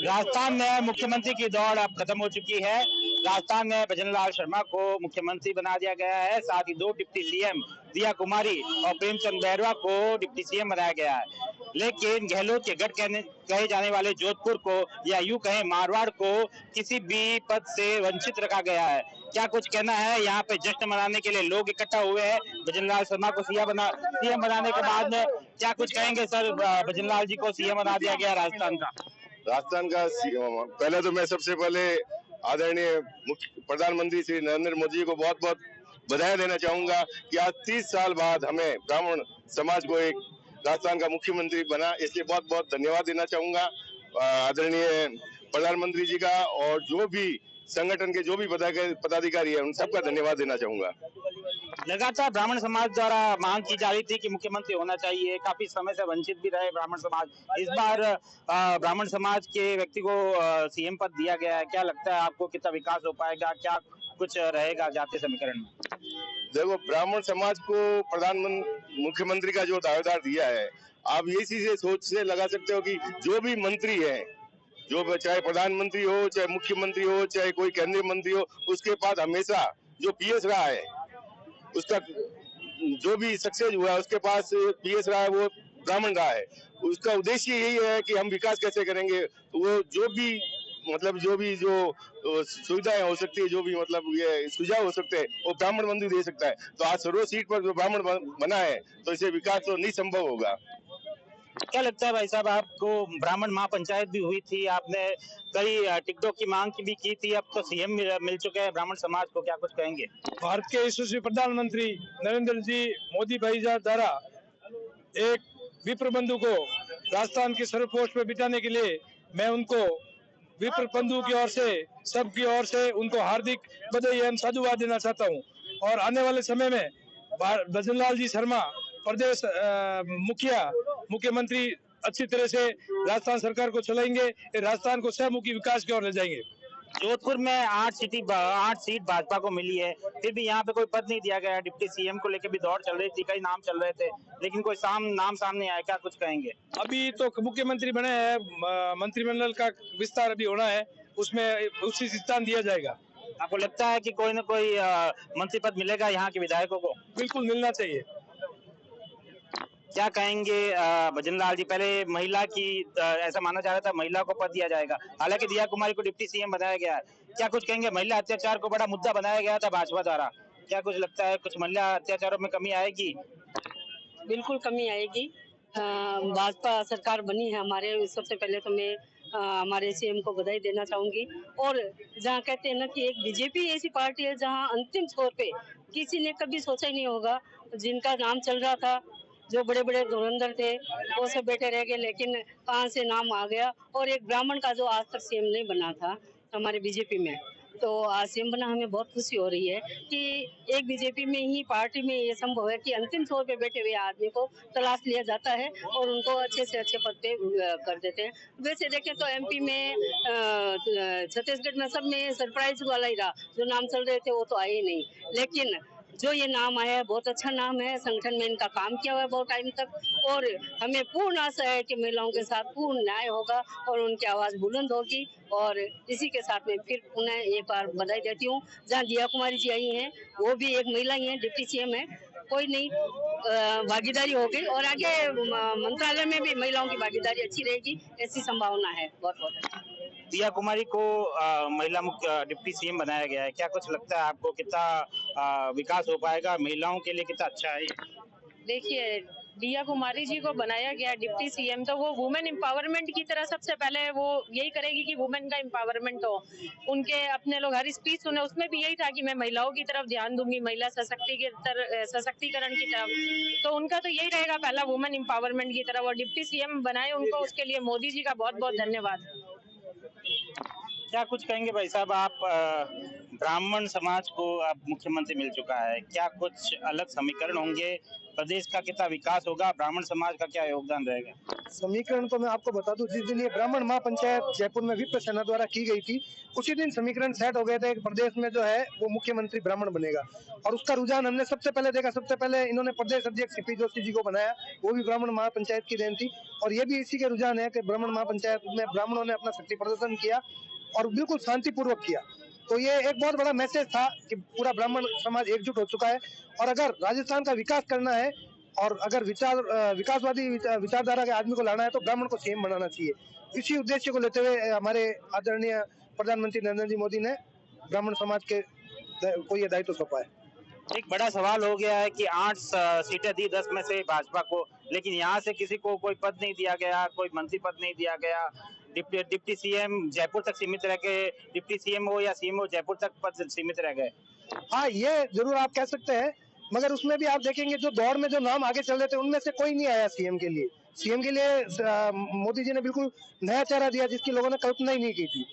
राजस्थान में मुख्यमंत्री की दौड़ अब खत्म हो चुकी है। राजस्थान में भजनलाल शर्मा को मुख्यमंत्री बना दिया गया है। साथ ही 2 डिप्टी सीएम दिया कुमारी और प्रेमचंद बैरवा को डिप्टी सीएम बनाया गया है। लेकिन गहलोत के गढ़ कहे जाने वाले जोधपुर को या यूं कहें मारवाड़ को किसी भी पद से वंचित रखा गया है। क्या कुछ कहना है? यहाँ पे जश्न मनाने के लिए लोग इकट्ठा हुए हैं। भजनलाल शर्मा को सीएम बनाने के बाद में क्या कुछ कहेंगे सर? भजनलाल जी को सीएम बना दिया गया राजस्थान का। पहले तो मैं सबसे पहले आदरणीय प्रधानमंत्री श्री नरेंद्र मोदी जी को बहुत बहुत बधाई देना चाहूंगा कि आज 30 साल बाद हमें ब्राह्मण समाज को एक राजस्थान का मुख्यमंत्री बना, इसलिए बहुत बहुत धन्यवाद देना चाहूंगा आदरणीय प्रधानमंत्री जी का, और जो भी संगठन के जो भी पदाधिकारी है उन सबका धन्यवाद देना चाहूंगा। लगातार ब्राह्मण समाज द्वारा मांग की जा रही थी कि मुख्यमंत्री होना चाहिए, काफी समय से वंचित भी रहे ब्राह्मण समाज। इस बार ब्राह्मण समाज के व्यक्ति को सीएम पद दिया गया है। क्या लगता है आपको, कितना विकास हो पाएगा, क्या कुछ रहेगा जातीय समीकरण में? देखो, ब्राह्मण समाज को प्रधानमंत्री मुख्यमंत्री का जो दावेदार दिया है, आप ये चीजें सोच से लगा सकते हो कि जो भी मंत्री है, जो चाहे प्रधानमंत्री हो, चाहे मुख्यमंत्री हो, चाहे कोई केंद्रीय मंत्री हो, उसके पास हमेशा जो पीएस रहा है, उसका जो भी सक्सेस हुआ है उसके पास पीएस रहा है, वो ब्राह्मण रहा है। उसका उद्देश्य यही है कि हम विकास कैसे करेंगे। वो जो भी जो सुविधाएं हो सकती है, जो भी ये सुझाव हो सकते हैं, वो ब्राह्मण बंधु दे सकता है। तो आज सर्व सीट पर जो ब्राह्मण बना है, तो इससे विकास तो नहीं संभव होगा। क्या लगता है भाई साहब आपको? ब्राह्मण महापंचायत भी हुई थी, आपने कई टिकटों की मांग की भी की थी, अब तो सीएम मिल चुके हैं ब्राह्मण समाज को, क्या कुछ कहेंगे? भारत के यशस्वी प्रधानमंत्री नरेंद्र जी मोदी भाई द्वारा एक विप्र बंधु को राजस्थान की सर्व पोस्ट पर बिठाने के लिए मैं उनको विप्र बंधु की ओर से, सबकी ओर से उनको हार्दिक बधाई एवं साधुवाद देना चाहता हूं। और आने वाले समय में भजनलाल जी शर्मा प्रदेश मुख्यमंत्री अच्छी तरह से राजस्थान सरकार को चलाएंगे, राजस्थान को सहमुखी विकास की ओर ले जाएंगे। जोधपुर में 8 सीट भाजपा को मिली है, फिर भी यहाँ पे कोई पद नहीं दिया गया। डिप्टी सीएम को लेकर भी दौड़ चल रही थी, कई नाम चल रहे थे, लेकिन कोई नाम सामने आया। क्या कुछ कहेंगे? अभी तो मुख्यमंत्री बने हैं, मंत्रिमंडल का विस्तार अभी होना है, उसमें उसी स्थान दिया जाएगा। आपको लगता है कि कोई न कोई मंत्री पद मिलेगा यहाँ के विधायकों को? बिल्कुल मिलना चाहिए। क्या कहेंगे भजनलाल जी? पहले महिला की ऐसा माना जा रहा था महिला को पद दिया जाएगा, हालांकि दिया कुमारी को डिप्टी सीएम बनाया गया है। क्या कुछ कहेंगे? महिला अत्याचार को बड़ा मुद्दा बनाया गया था भाजपा द्वारा, क्या कुछ लगता है कुछ महिला अत्याचारों में कमी आएगी? बिल्कुल कमी आएगी। भाजपा सरकार बनी है हमारे, सबसे पहले तो मैं हमारे सीएम को बधाई देना चाहूंगी। और जहाँ कहते हैं ना कि एक बीजेपी ऐसी पार्टी है जहाँ अंतिम छोर पे किसी ने कभी सोचा ही नहीं होगा, जिनका नाम चल रहा था, जो बड़े बड़े धुरंधर थे वो सब बैठे रह गए, लेकिन कहाँ से नाम आ गया। और एक ब्राह्मण का जो आज तक सीएम नहीं बना था हमारे बीजेपी में, तो आज सीएम बना, हमें बहुत खुशी हो रही है कि एक बीजेपी में ही पार्टी में ये संभव है कि अंतिम छोर पे बैठे हुए आदमी को तलाश लिया जाता है और उनको अच्छे से अच्छे पद पे कर देते हैं। वैसे देखें तो एमपी में, छत्तीसगढ़ में सब में सरप्राइज वाला ही रहा, जो नाम चल रहे थे वो तो आए ही नहीं, लेकिन जो ये नाम आया है बहुत अच्छा नाम है। संगठन में इनका काम किया हुआ है बहुत टाइम तक, और हमें पूर्ण आशा है कि महिलाओं के साथ पूर्ण न्याय होगा और उनकी आवाज बुलंद होगी। और इसी के साथ में फिर पुनः एक बार बधाई देती हूँ। जहाँ दिया कुमारी जी आई हैं, वो भी एक महिला ही है, डिप्टी सीएम है, कोई नहीं, भागीदारी हो गई और आगे मंत्रालय में भी महिलाओं की भागीदारी अच्छी रहेगी, ऐसी संभावना है। बहुत बहुत दिया कुमारी को महिला मुख्य डिप्टी सीएम बनाया गया है, क्या कुछ लगता है आपको, कितना विकास हो पाएगा महिलाओं के लिए, कितना अच्छा है? देखिए, दिया कुमारी जी को बनाया गया डिप्टी सीएम, तो वो वुमेन एम्पावरमेंट की तरह सबसे पहले वो यही करेगी कि वुमेन का एम्पावरमेंट हो। उनके अपने लोग हर स्पीच सुने, उसमें भी यही था कि मैं महिलाओं की तरफ ध्यान दूंगी, महिला सशक्तिकरण की तरफ, तो उनका तो यही रहेगा पहला, वुमेन एम्पावरमेंट की तरफ। और डिप्टी सीएम बनाए उनको, उसके लिए मोदी जी का बहुत बहुत धन्यवाद। क्या कुछ कहेंगे भाई साहब, आप ब्राह्मण समाज को अब मुख्यमंत्री मिल चुका है, क्या कुछ अलग समीकरण होंगे, प्रदेश का कितना विकास होगा, ब्राह्मण समाज का क्या योगदान रहेगा? समीकरण तो मैं आपको बता दूं, जिस दिन ये ब्राह्मण महापंचायत जयपुर में विप्र सेना द्वारा की गई थी, उसी दिन समीकरण सेट हो गए थे कि प्रदेश में जो है वो मुख्यमंत्री ब्राह्मण बनेगा। और उसका रुझान हमने सबसे पहले देखा। सबसे पहले इन्होंने प्रदेश अध्यक्ष सीपी जोशी जी को बनाया, वो भी ब्राह्मण महापंचायत की देन थी। और ये भी इसी के रुझान है कि ब्राह्मण महापंचायत में ब्राह्मणों ने अपना शक्ति प्रदर्शन किया और बिल्कुल शांतिपूर्वक किया। तो ये एक बहुत बड़ा मैसेज था कि पूरा ब्राह्मण समाज एकजुट हो चुका है। और अगर राजस्थान का विकास करना है और अगर विकासवादी विचारधारा के आदमी को लाना है तो ब्राह्मण को सीएम बनाना चाहिए। इसी उद्देश्य को लेते हुए हमारे आदरणीय प्रधानमंत्री नरेंद्र जी मोदी ने ब्राह्मण समाज के को ये दायित्व सौंपा है। एक बड़ा सवाल हो गया है कि 8 सीटें दी 10 में से भाजपा को, लेकिन यहाँ से किसी को कोई पद नहीं दिया गया, कोई मंत्री पद नहीं दिया गया। डिप्टी सीएम जयपुर तक सीमित रह गए, डिप्टी सीएम हो या सीएम हो जयपुर तक पद सीमित रह गए। हाँ, ये जरूर आप कह सकते हैं, मगर उसमें भी आप देखेंगे जो दौड़ में जो नाम आगे चल रहे थे उनमें से कोई नहीं आया सीएम के लिए। सीएम के लिए मोदी जी ने बिल्कुल नया चेहरा दिया जिसकी लोगों ने कल्पना ही नहीं की थी।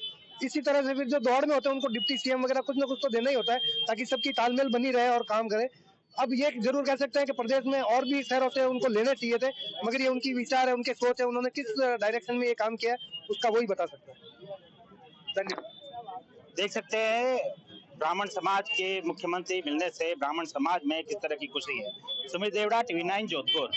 इसी तरह से फिर जो दौड़ में होते हैं उनको डिप्टी सीएम वगैरह कुछ ना कुछ तो देना ही होता है ताकि सबकी तालमेल बनी रहे और काम करे। अब ये जरूर कह सकते हैं कि प्रदेश में और भी शहरों से उनको लेने चाहिए थे, मगर ये उनकी विचार है, उनके सोच है, उन्होंने किस डायरेक्शन में ये काम किया है उसका वही बता सकता है। धन्यवाद। देख सकते हैं ब्राह्मण समाज के मुख्यमंत्री मिलने से ब्राह्मण समाज में किस तरह की खुशी है। सुमित देवड़ा, TV9 जोधपुर।